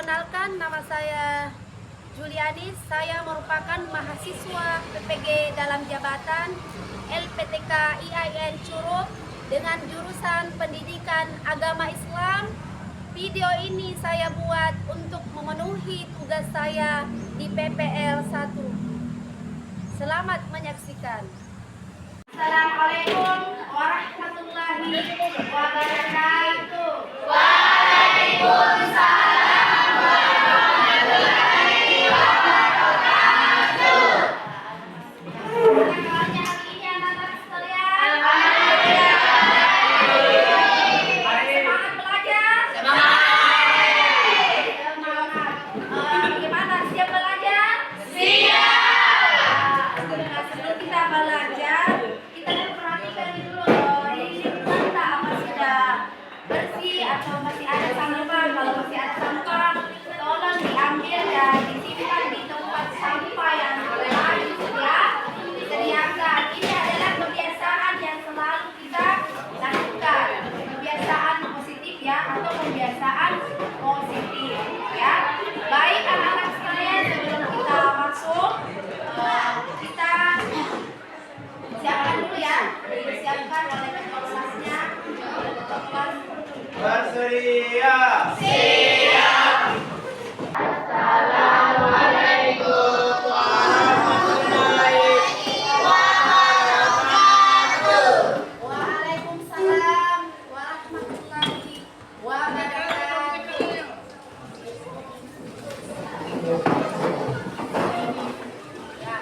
Perkenalkan, nama saya Juliani. Saya merupakan mahasiswa PPG dalam jabatan LPTK IAIN Curup dengan jurusan Pendidikan Agama Islam. Video ini saya buat untuk memenuhi tugas saya di PPL 1. Selamat menyaksikan. Assalamualaikum warahmatullahi wabarakatuh. Waalaikumsalam. Atau masih ada sampah, kalau masih ada sampah tolong diambil dan disimpan di tempat sampah yang disediakan. Ini adalah kebiasaan yang selalu kita lakukan, kebiasaan positif ya, atau kebiasaan positif ya. Baik anak-anak sekalian, sebelum kita masuk kita siapkan dulu ya, disiapkan oleh kelasnya. Bersedia. Siap. Assalamualaikum warahmatullahi wabarakatuh. Waalaikumsalam warahmatullahi wabarakatuh. Ya.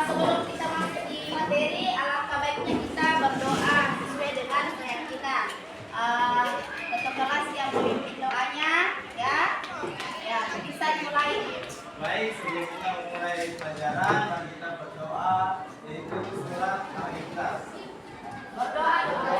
Sebelum kita masuk di materi, alangkah baiknya kita berdoa sesuai dengan keyakinan. Ketua kelas yang memimpin doanya ya bisa dimulai. Baik, sebelum kita memulai pelajaran, mari kita berdoa, yaitu surat Al-Ikhlas. Berdoa aja.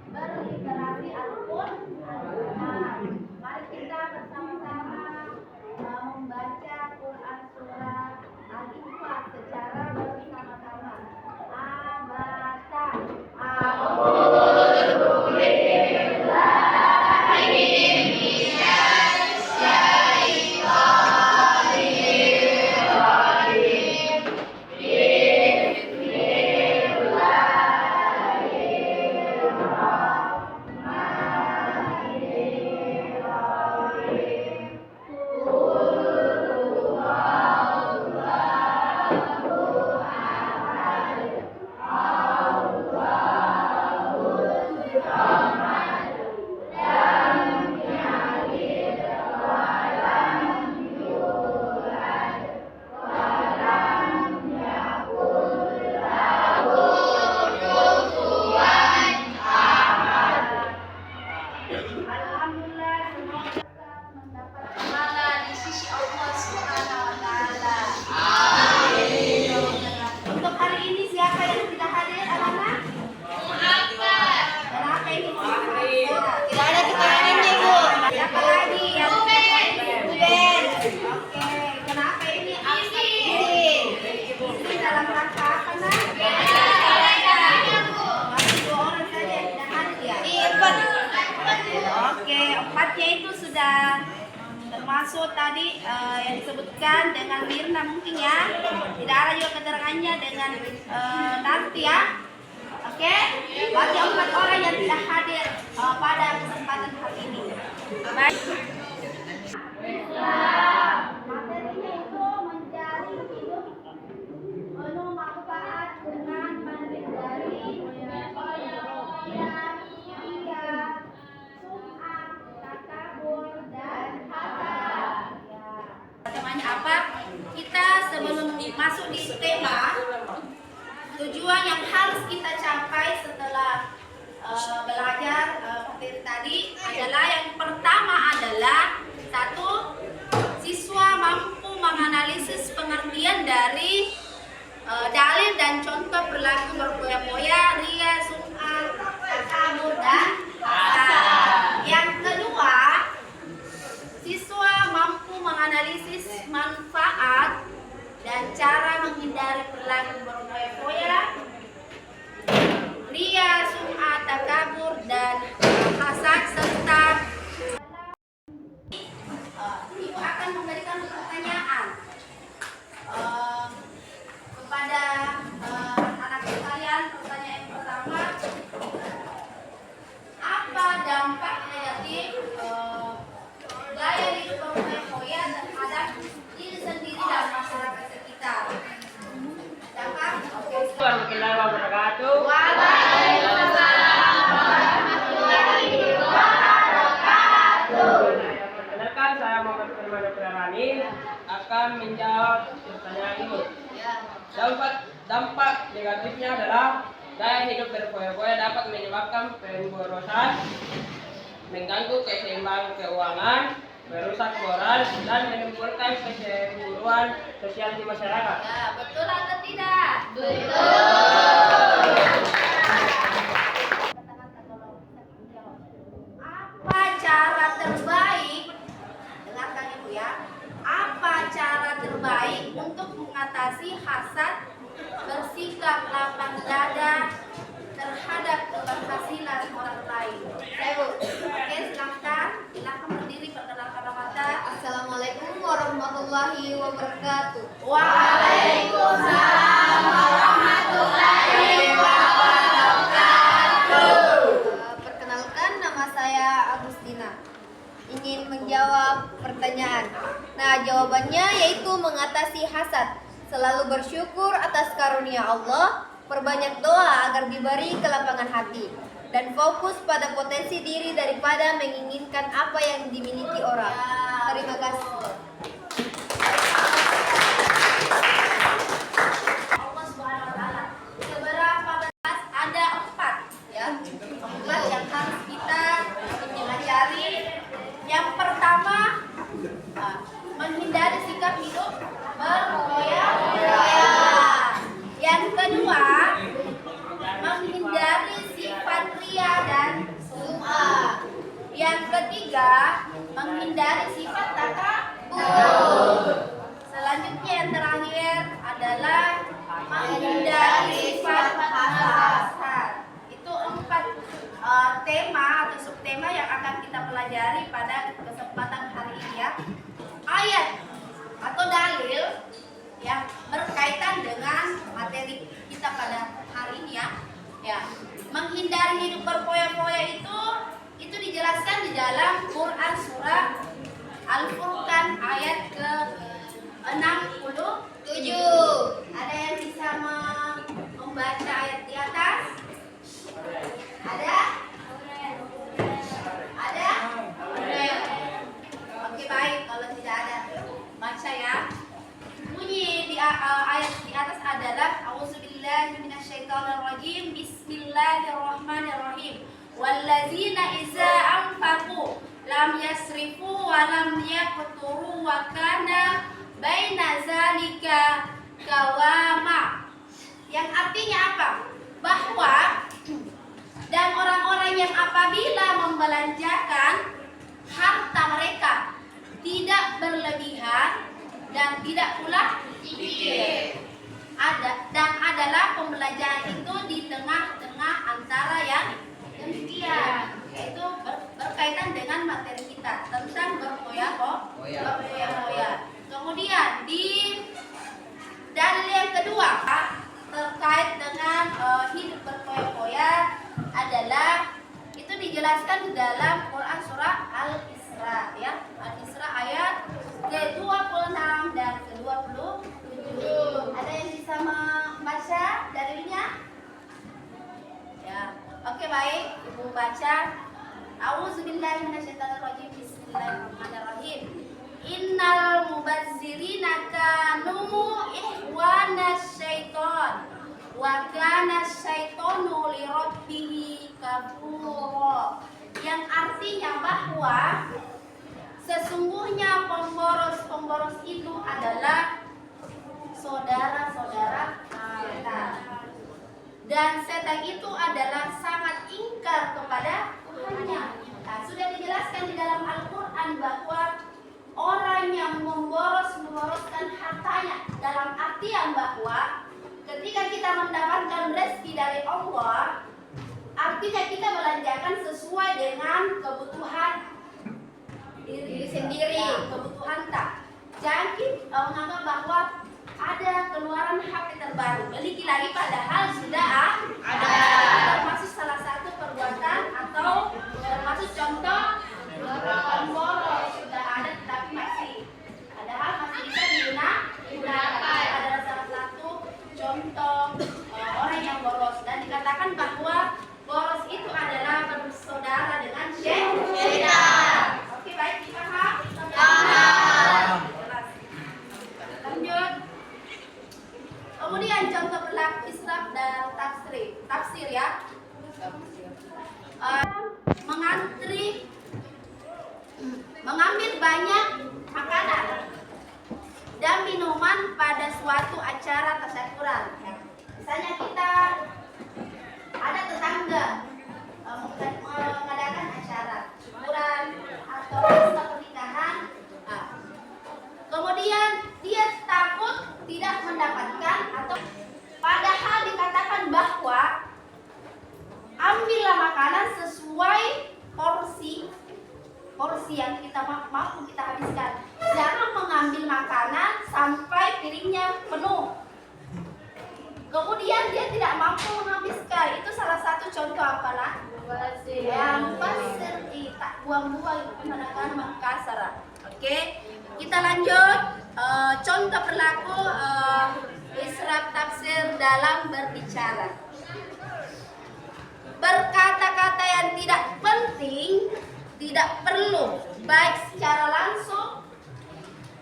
Berliterasi Al-Quran. Mari kita bersama-sama membaca Quran surah Al-Ikhlas secara bersama-sama. Abasa. Alhamdulillah, semoga mendapat pahala di sisi Allah Subhanahu wa taala. Amin. Untuk hari ini siapa yang tidak hadir, anak-anak? Kenapa ini? Tidak ada keterangannya, Bu. Siapa lagi yang tidak hadir? Ben. Oke, kenapa ini? Izin. Izin dalam rangka apa, Nak? Masih 2 orang saja yang tidak hadir ya? Oke, 4-nya itu sudah termasuk tadi yang disebutkan dengan Mirna mungkin ya. Tidak ada juga keterangannya dengan nanti ya. Oke, berarti 4 orang yang tidak hadir pada kesempatan hari ini. Baik. Materinya itu menjalin hidup penuh manfaat dengan menghindari temanya apa? Kita sebelum masuk di tema, tujuan yang harus kita capai setelah belajar materi tadi adalah yang pertama adalah satu, dan contoh perilaku berfoya-foya, ria, sum'ah, takabur, dan hasad. Yang kedua, siswa mampu menganalisis manfaat dan cara menghindari perilaku berfoya-foya, ria, sum'ah, takabur, dan hasad serta Ibu akan memberikan pertanyaan kepada anak sekalian. Pertanyaan yang pertama, apa dampak negatif gaya hidup berfoya-foya terhadap diri sendiri dan masyarakat sekitar? Dampak? Oke. Warahmatullahi wabarakatuh. Perkenalkan, saya Muhammad Firman Firani akan menjawab pertanyaan ini. Dampak negatifnya adalah gaya hidup berfoya-foya dapat menyebabkan pemborosan, mengganggu keseimbangan keuangan, merusak moral, dan menimbulkan kecemburuan sosial di masyarakat. Ya, betul atau tidak? Apa cara terbaik, dengarkan ibu ya, apa cara terbaik untuk mengatasi hasad, bersikap lapang dada terhadap keberhasilan orang lain? Oke, silakan berdiri, perkenalkan nama. Assalamualaikum warahmatullahi wabarakatuh. Waalaikumsalam warahmatullahi wabarakatuh. Perkenalkan, nama saya Agustina. Ingin menjawab pertanyaan. Nah, jawabannya yaitu mengatasi hasad. Selalu bersyukur atas karunia Allah, perbanyak doa agar diberi kelapangan hati, dan fokus pada potensi diri daripada menginginkan apa yang dimiliki orang. Terima kasih. Allah Subhanahu wa taala. Seberapa belas? Ada 4 ya. 4 yang harus kita pelajari. Yang pertama, menghindari sikap hidup berfoya-foya. Yang kedua, menghindari sifat ria dan sum'ah. Yang ketiga, menghindari sifat takabur. Selanjutnya yang terakhir adalah menghindari sifat hasad. Itu 4 tema atau subtema yang akan kita pelajari pada kesempatan hari ini ya. Ayat atau dalil yang berkaitan dengan materi kita pada hari ini ya. Ya, menghindari hidup berfoya-foya itu dijelaskan di dalam Quran surah Al-Furqan ayat ke-67. Ada yang bisa membaca ayat di atas? Ada? Ada? Oke, baik. Kalau tidak ada, baca ya. Bunyi di ayat di atas adalah A'udzubillahi minasyaitonirrajim. Bismillahirrahmanirrahim. Wallazina iza anfaqu lam yasrifu wa lam yaqturu wa kana baina zalika qawama. Yang artinya apa? Bahwa dan orang-orang yang apabila membelanjakan harta mereka tidak berlebihan dan tidak pula dikit. Adalah pembelajaran itu di tengah-tengah antara yang demikian, yaitu berkaitan dengan materi kita tentang berfoya-foya. Kemudian di dalil yang kedua terkait dengan hidup berfoya-foya adalah itu dijelaskan di dalam Quran surah Al-Isra ya. Al-Isra ayat ke-26 dan ke-27. Ada yang bisa membaca dalilnya? Ya. Oke, baik. Ibu baca. A'udzubillahi minasyaitonirrajim. Bismillahirrahmanirrahim. Innal mubazzirina kanu ihwanas syaiton wa kana syaitonu li rabbih kafura. Yang artinya bahwa sesungguhnya pemboros-pemboros itu adalah saudara-saudara setan. Dan setan itu adalah sangat ingkar kepada Tuhannya. Nah, sudah dijelaskan di dalam Al-Quran bahwa orang yang memboroskan hartanya, dalam artian bahwa ketika kita mendapatkan rezeki dari Allah, artinya kita belanjakan sesuai dengan kebutuhan diri sendiri, kebutuhan tak. Jangan kita menganggap bahwa ada keluaran HP terbaru, beli lagi padahal sudah ada. Termasuk salah satu perbuatan atau termasuk contoh boros, sudah ada tetapi masih padahal masih bisa digunakan. Adalah salah satu contoh orang yang boros, dan dikatakan bahwa boros itu adalah bersaudara dengan setan. Oke, baik, dipaham? Paham. Lanjut. Kemudian contoh berlaku israf dan tafsir ya. Mengambil banyak makanan dan minuman pada suatu acara tasyakuran. Misalnya kita ada tetangga mengadakan acara syukuran atau pesta pernikahan. Nah, kemudian dia takut tidak mendapatkan, atau padahal dikatakan bahwa ambillah makanan sesuai porsi yang kita mampu kita habiskan. Jangan mengambil makanan sampai piringnya penuh. Kemudian dia tidak mampu menghabiskan. Itu salah satu contoh apa nak? Yang pasir tak buang-buang menggunakan makasara. Oke, kita lanjut. Contoh berlaku israf tafsir dalam berbicara. Berkata-kata yang tidak penting, tidak perlu, baik secara langsung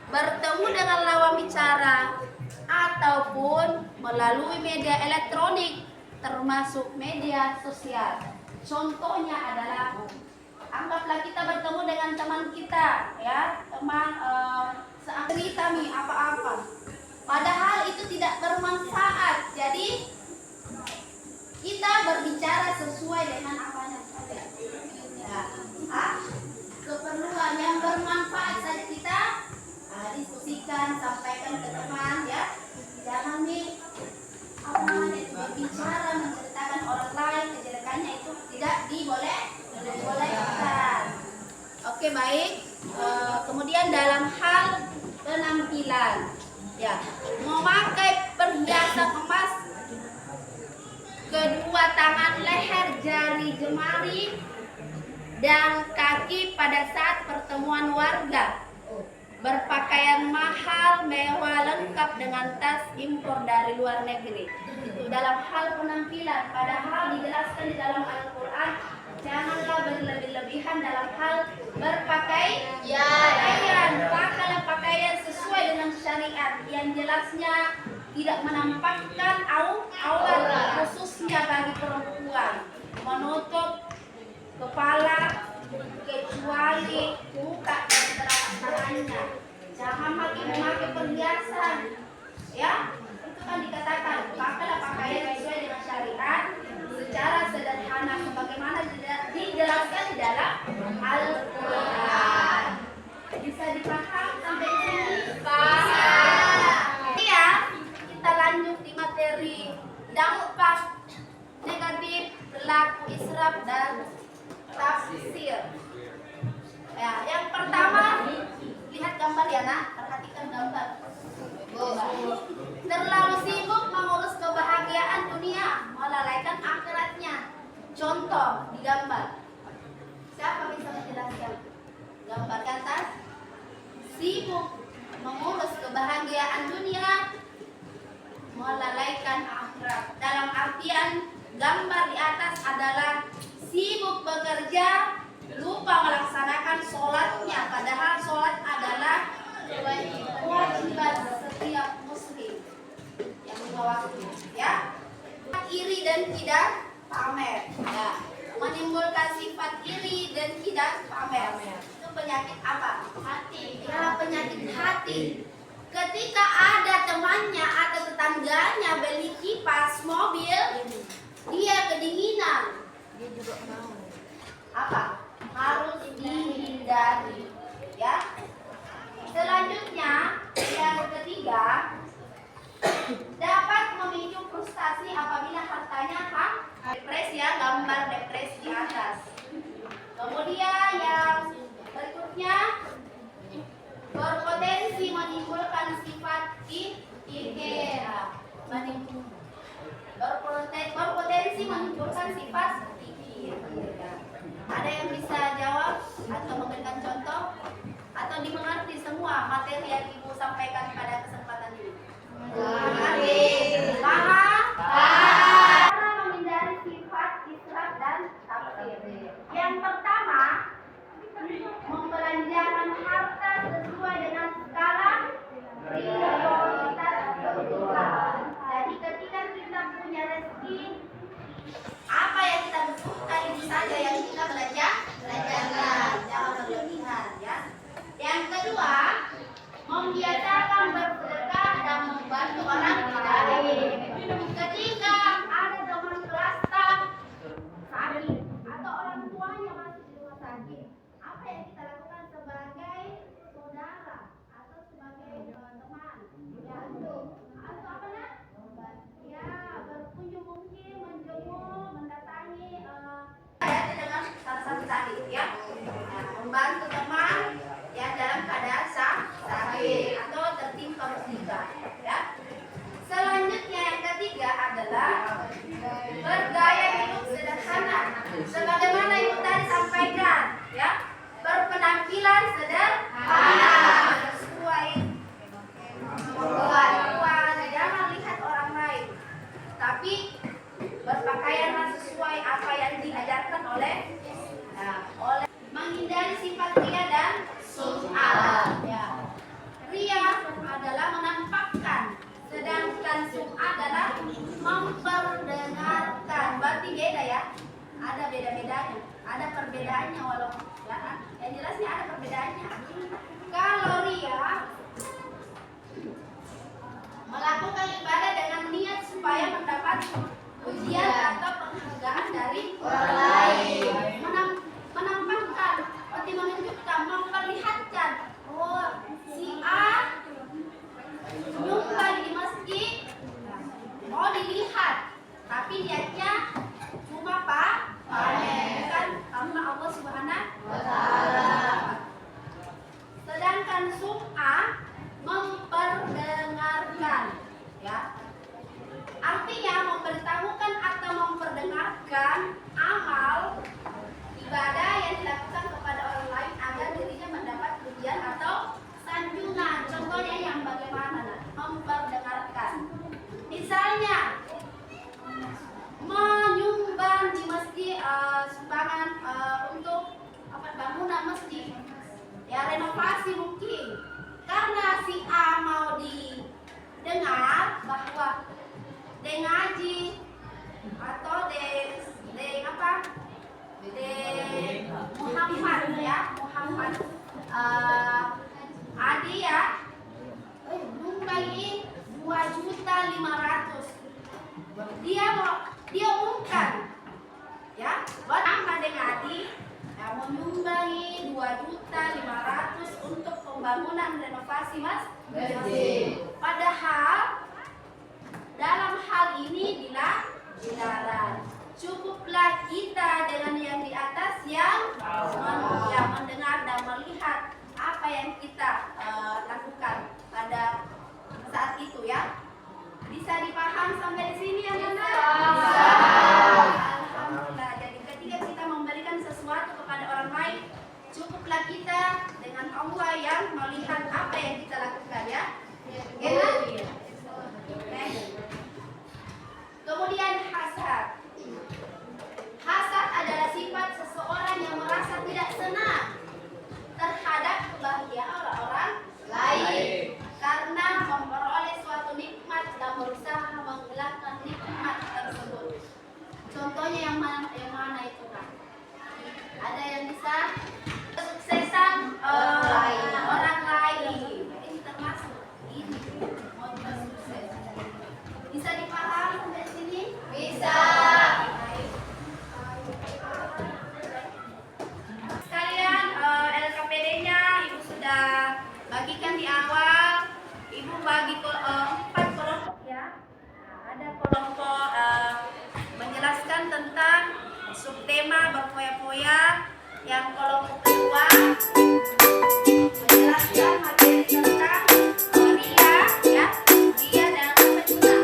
bertemu dengan lawan bicara ataupun melalui media elektronik termasuk media sosial. Contohnya adalah anggaplah kita bertemu dengan teman kita, ya, teman cerita nih apa-apa. Padahal itu tidak bermanfaat. Jadi kita berbicara sesuai dengan apanya saja. Ya, keperluan yang bermanfaat saja kita diskusikan, sampaikan ke teman, ya. Jangan nih berbicara menceritakan orang lain kejelekannya, itu tidak dibolehkan. Oke, baik. Kemudian dalam hal penampilan, ya, memakai perhiasan emas kedua tangan, leher, jari, jemari, dan kaki pada saat pertemuan warga. Berpakaian mahal, mewah, lengkap dengan tas impor dari luar negeri. Itu dalam hal penampilan. Padahal dijelaskan di dalam Al-Quran, janganlah berlebih-lebihan dalam hal berpakaian. Pakailah pakaian sesuai dengan syariat yang jelasnya tidak menampakkan aurat, khususnya bagi perempuan, menutup kepala kecuali muka dan telapak tangannya. Jangan memakai perhiasan, ya. Itu kan dikatakan pakailah pakaian sesuai dengan syariat secara sederhana sebagaimana dijelaskan di dalam Al-Quran. Bisa dipaham sampai di sini? Ya, kita lanjut di materi dampak negatif berlaku israf dan tafsir. Ya, yang pertama, lihat gambar ya nak, perhatikan gambar. Terlalu sibuk mengurus kebahagiaan dunia, melalaikan akhiratnya. Contoh di gambar. Siapa bisa menjelaskan? Gambar ke atas. Sibuk mengurus kebahagiaan dunia, melalaikan akhirat. Dalam artian gambar di atas adalah sibuk bekerja, lupa melaksanakan sholatnya. Padahal sholat adalah kewajiban setiap muslim yang lima waktu, ya. Iri dan tidak pamer, ya. Menimbulkan sifat iri dan tidak pamer. Itu penyakit apa? Hati. Ya, penyakit hati. Ketika ada temannya atau tetangganya beli kipas mobil, dia kedinginan. Dia juga mau. Apa? Harus dihindari, ya. Selanjutnya, yang ketiga, dapat memicu frustasi apabila hartanya depresi, ya, gambar depresi di atas. Kemudian yang berikutnya, berpotensi menimbulkan sifat kikir. Berpotensi menimbulkan sifat kikir. Ada yang bisa jawab atau memberikan contoh atau dimengerti semua materi yang Ibu sampaikan pada kesempatan ini? Mengerti? Paham? Cara menghindari sifat israf dan tafsir. Yang pertama, membelanjakan harta sesuai dengan skala prioritas kebutuhan. Jadi ketika kita punya rezeki, apa yang kita butuhkan itu saja yang kita belanjakan, jangan berlebihan, ya. Yang kedua, membiasakan bersedekah dan membantu orang lain. Ketika ada teman kelas sakit atau orang tuanya masih di rumah sakit, apa yang kita lakukan sebagai saudara atau sebagai teman? Ya, atau apa nak? Ya, berkunjung mungkin, menjenguk, mendatangi dengan salah satu tadi, ya. Membantu teman yang dalam keadaan sakit atau tertimpa musibah, ya. Selanjutnya yang ketiga adalah bergaya hidup sederhana. Sebagaimana Ibu tadi sampaikan, ya, berpenampilan sederhana sesuai kemampuan, jangan lihat orang lain, tapi berpakaianlah sesuai apa yang diajarkan oleh menghindari sifat ria dan sum'ah. Ya. Ria adalah menampakkan, sedangkan sum'ah adalah memperdengarkan. Berarti beda, ya. Ada beda-bedanya, ada perbedaannya walaupun, ya, yang jelasnya ada perbedaannya. Kalau ria melakukan ibadah dengan niat supaya mendapat pujian atau penghargaan dari orang lain, menampakkan, seperti menunjukkan, memperlihatkan, oh, si A nyumbang di masjid, mau dilihat, tapi niatnya cuma pamer, bukan karena Allah Subhanahu wa Ta'ala. Sedangkan sum'ah memperdengarkan, ya. Artinya memberitahukan atau memperdengarkan amal ibadah yang dilakukan kepada orang lain agar dirinya mendapat pujian atau sanjungan. Contohnya yang bagaimana? Memperdengarkan. Misalnya menyumbang di masjid, sumbangan untuk bangunan masjid, ya, renovasi mungkin. Karena si A mau didengar bahwa ngaji atau Muhammad, ya, Muhammad Adi, ya, nyumbangin 2.500.000. Dia umumkan, ya, buat Ahmad Adi, ya, menyumbangi 2.500.000 untuk pembangunan renovasi masjid. Padahal dalam hal ini dilarang. Cukuplah kita dengan yang di atas yang mendengar dan melihat apa yang kita lakukan pada saat itu, ya. Bisa dipaham sampai di sini, ya, Nana? Bisa. Alhamdulillah. Jadi ketika kita memberikan sesuatu kepada orang lain, cukuplah kita dengan Allah yang melihat apa yang kita lakukan, ya. Oke, kemudian hasad. Hasad adalah sifat seseorang yang merasa tidak senang terhadap kebahagiaan orang-orang lain karena memperoleh suatu nikmat dan berusaha menghilangkan nikmat tersebut. Contohnya yang mana itu, Kak? Ada yang bisa kesuksesan orang lain. Ini termasuk Yang kelompok kedua menjelaskan materi tentang ria, ya, ria dan pembentukan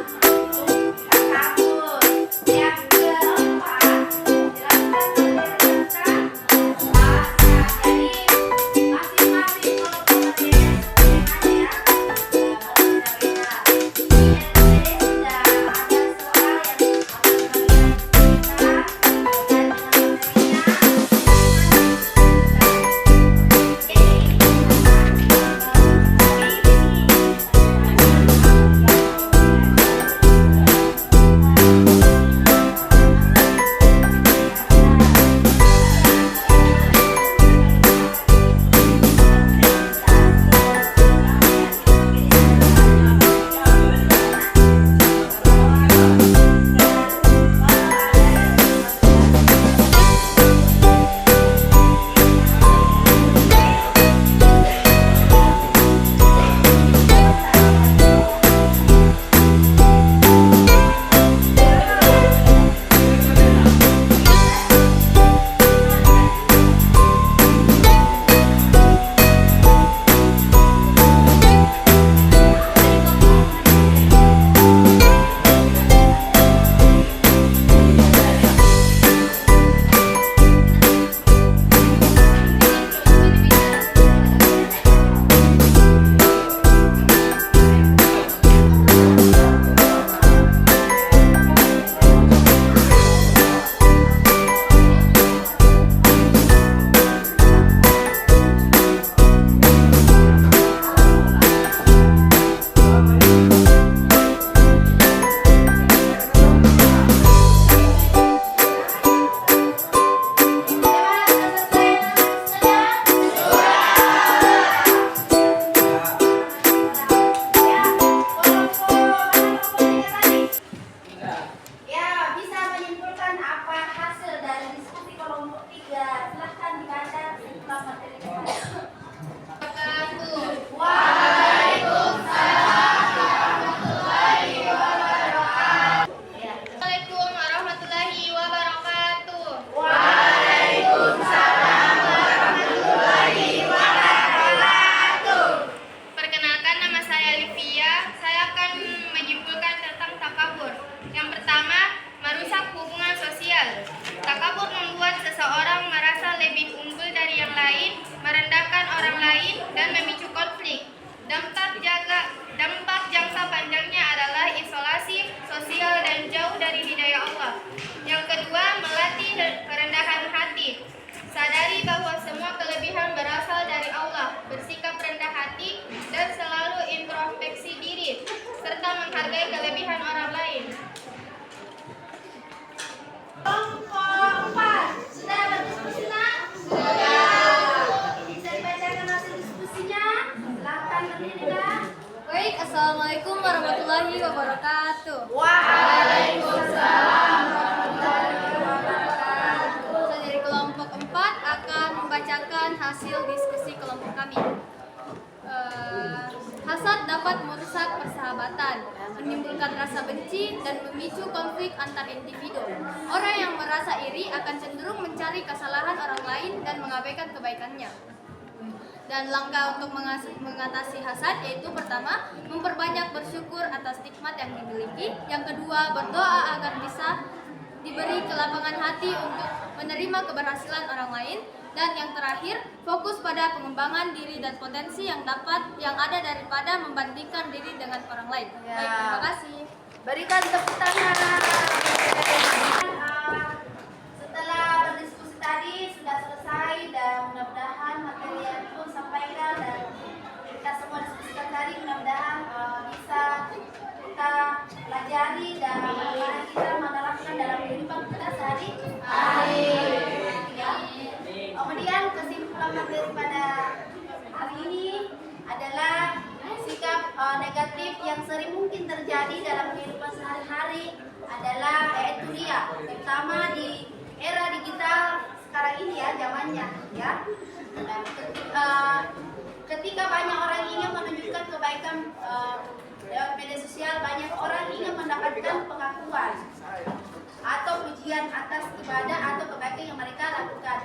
takabur. Yang keempat menjelaskan materi tentang bahasa. Jadi masing-masing kelompok materi temanya ya berbeda-beda. Jadi sudah ada soal yang akan kalian kerjakan dan materinya. Ya, bisa menyimpulkan apa hasil dari diskusi kelompok 3? Silahkan dibaca setelah materi kita. Assalamualaikum warahmatullahi wabarakatuh. Perkenalkan, nama saya Livia. Saya akan menyimpulkan tentang takabur. Yang pertama, merusak hubungan sosial. Takabur membuat seseorang merasa lebih unggul dari yang lain, merendahkan orang lain, dan memicu konflik. Dampak jangka panjangnya adalah isolasi sosial dan jauh dari hidayah Allah. Yang kedua, melatih kerendahan hati. Sadari bahwa semua kelebihan berasal dari Allah, bersikap rendah hati, dan selalu introspeksi diri, serta menghargai kelebihan orang lain. Kelompok 4 sudah berdiskusi, nak? Sudah. Bisa dibacakan hasil diskusinya? Silahkan berdiri, nak. Baik, Assalamualaikum warahmatullahi wabarakatuh. Waalaikumsalam warahmatullahi wabarakatuh. Saya dari kelompok 4 akan membacakan hasil diskusi kelompok kami. Hasad dapat merusak persahabatan, menimbulkan rasa benci, dan memicu konflik antar individu. Orang yang merasa iri akan cenderung mencari kesalahan orang lain dan mengabaikan kebaikannya. Dan langkah untuk mengatasi hasad yaitu pertama, memperbanyak bersyukur atas nikmat yang dimiliki. Yang kedua, berdoa agar bisa diberi kelapangan hati untuk menerima keberhasilan orang lain. Dan yang terakhir, fokus pada pengembangan diri dan potensi yang ada daripada membandingkan diri dengan orang lain. Ya. Baik, terima kasih. Berikan tepuk tangan. Setelah berdiskusi tadi sudah selesai dan mudah-mudahan materi yang Ibu sampaikan dan kita semua diskusikan tadi mudah-mudahan bisa kita pelajari dan bagaimana kita menerapkan dalam kehidupan kita sehari-hari. Ya. Kemudian kesimpulan materi pada hari ini adalah sikap negatif yang sering mungkin terjadi dalam kehidupan sehari-hari adalah yaitu ria, terutama di era digital sekarang ini ya, zamannya ya. Dan ketika banyak orang ingin menunjukkan kebaikan lewat media sosial, banyak orang ingin mendapatkan pengakuan atau pujian atas ibadah atau kebaikan yang mereka lakukan.